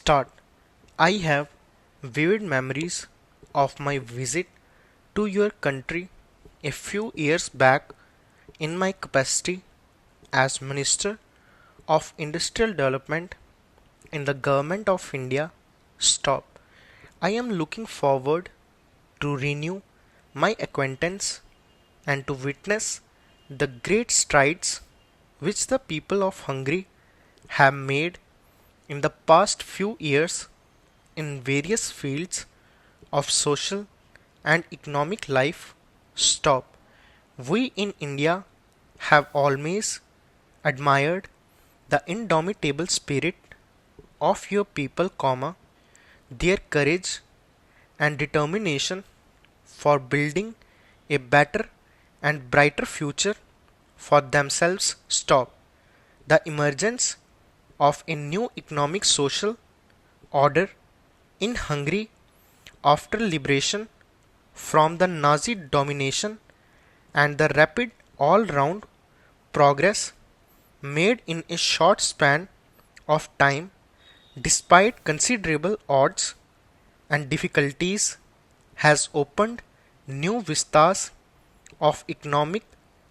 Start. I have vivid memories of my visit to your country a few years back in my capacity as Minister of Industrial Development in the Government of India. Stop. I am looking forward to renew my acquaintance and to witness the great strides which the people of Hungary have made in the past few years in various fields of social and economic life. Stop. We in India have always admired the indomitable spirit of your people, their courage and determination for building a better and brighter future for themselves. Stop. The emergence of a new economic social order in Hungary after liberation from the Nazi domination and the rapid all-round progress made in a short span of time despite considerable odds and difficulties has opened new vistas of economic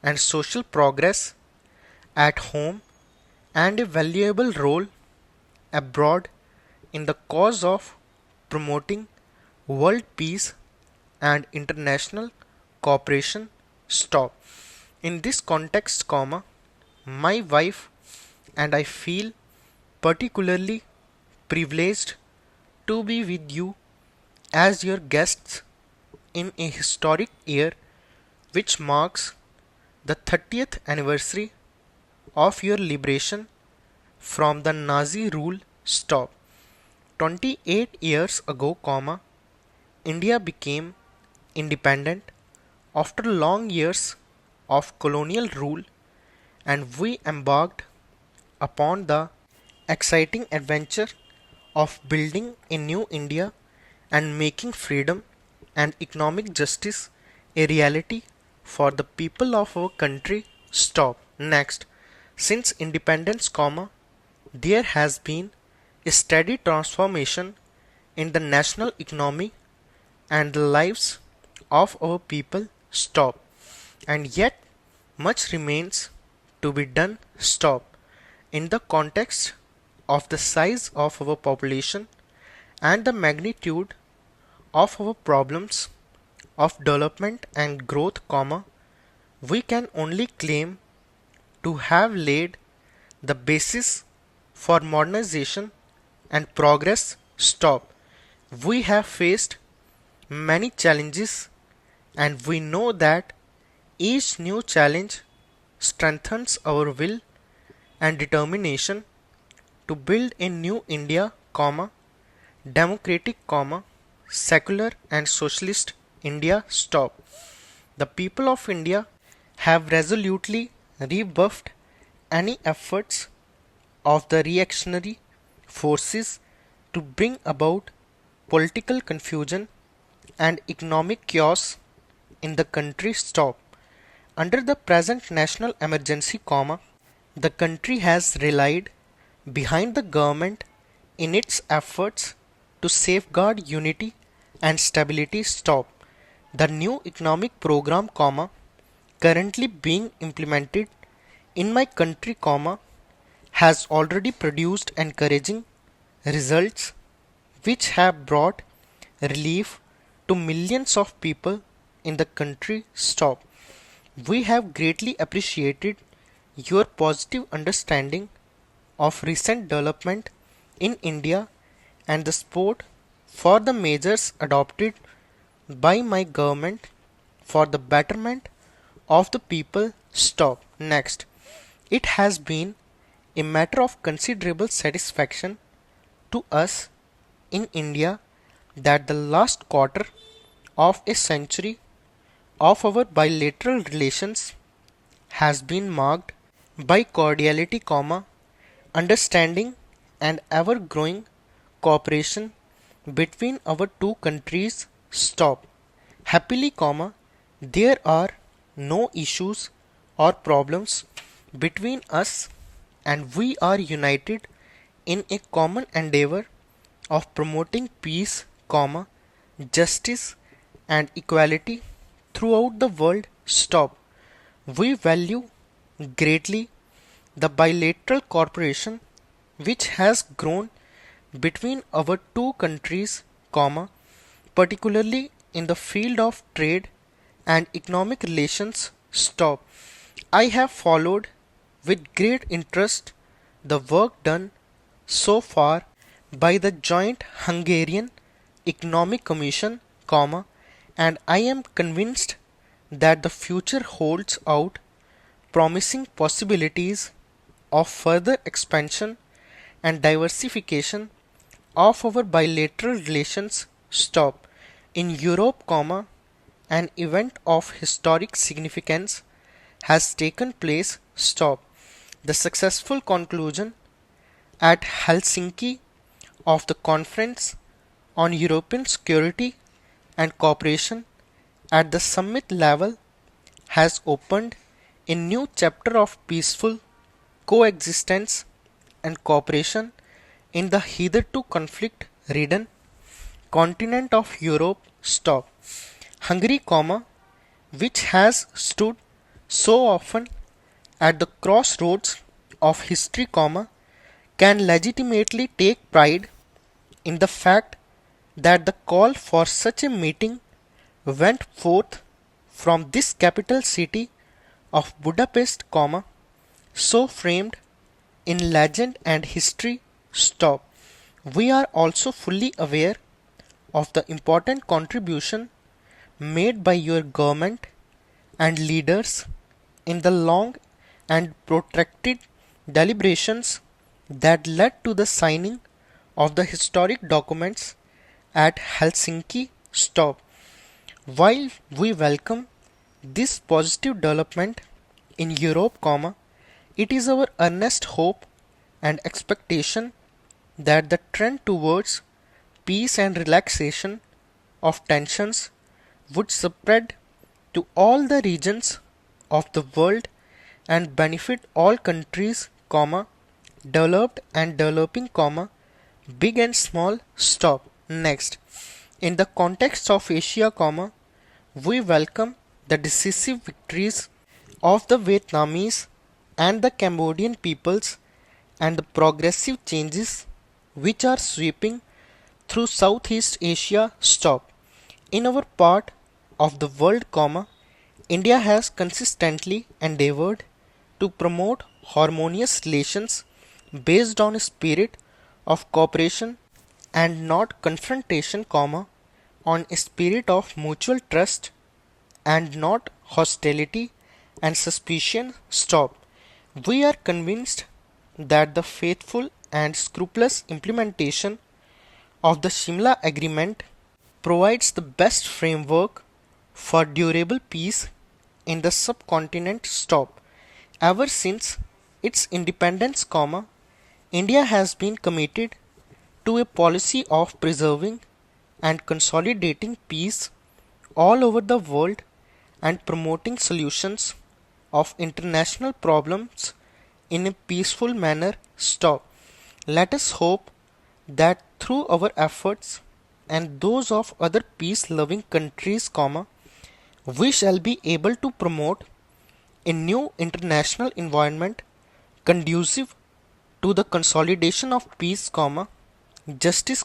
and social progress at home and a valuable role abroad in the cause of promoting world peace and international cooperation. Stop. In this context, my wife and I feel particularly privileged to be with you as your guests in a historic year which marks the 30th anniversary of your liberation from the Nazi rule. Stop. 28 years ago, India became independent after long years of colonial rule, and we embarked upon the exciting adventure of building a new India and making freedom and economic justice a reality for the people of our country. Stop. Next. Since independence, there has been a steady transformation in the national economy and the lives of our people. Stop. And yet much remains to be done. Stop. In the context of the size of our population and the magnitude of our problems of development and growth, we can only claim to have laid the basis for modernization and progress. Stop. We have faced many challenges and we know that each new challenge strengthens our will and determination to build a new India, democratic, secular and socialist India. Stop. The people of India have resolutely rebuffed any efforts of the reactionary forces to bring about political confusion and economic chaos in the country. Stop. Under the present national emergency, the country has rallied behind the government in its efforts to safeguard unity and stability. Stop. The new economic program, currently being implemented in my country, has already produced encouraging results which have brought relief to millions of people in the country. Stop. We have greatly appreciated your positive understanding of recent development in India and the support for the measures adopted by my government for the betterment of the people. Stop. Next. It has been a matter of considerable satisfaction to us in India that the last quarter of a century of our bilateral relations has been marked by cordiality, understanding and ever-growing cooperation between our two countries. Stop. Happily, there are no issues or problems between us and we are united in a common endeavor of promoting peace, justice and equality throughout the world stop. We value greatly the bilateral cooperation which has grown between our two countries, particularly in the field of trade and economic relations stop. I have followed with great interest the work done so far by the joint Hungarian Economic Commission, and I am convinced that the future holds out promising possibilities of further expansion and diversification of our bilateral relations stop. In Europe, an event of historic significance has taken place stop. The successful conclusion at Helsinki of the Conference on European Security and Cooperation at the summit level has opened a new chapter of peaceful coexistence and cooperation in the hitherto conflict-ridden continent of Europe stop. Hungary, which has stood so often at the crossroads of history, can legitimately take pride in the fact that the call for such a meeting went forth from this capital city of Budapest, so framed in legend and history stop. We are also fully aware of the important contribution made by your government and leaders in the long and protracted deliberations that led to the signing of the historic documents at Helsinki stop. While we welcome this positive development in Europe, it is our earnest hope and expectation that the trend towards peace and relaxation of tensions would spread to all the regions of the world and benefit all countries, developed and developing, big and small stop. Next, in the context of Asia, we welcome the decisive victories of the Vietnamese and the Cambodian peoples and the progressive changes which are sweeping through Southeast Asia stop. In our part of the world, India has consistently endeavored to promote harmonious relations based on a spirit of cooperation and not confrontation, on a spirit of mutual trust and not hostility and suspicion stop. We are convinced that the faithful and scrupulous implementation of the Shimla Agreement provides the best framework for durable peace in the subcontinent stop. Ever since its independence, India has been committed to a policy of preserving and consolidating peace all over the world and promoting solutions of international problems in a peaceful manner stop. Let us hope that through our efforts and those of other peace-loving countries, we shall be able to promote a new international environment conducive to the consolidation of peace, justice,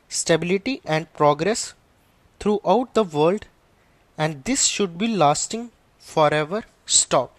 stability and progress throughout the world, and this should be lasting forever stop.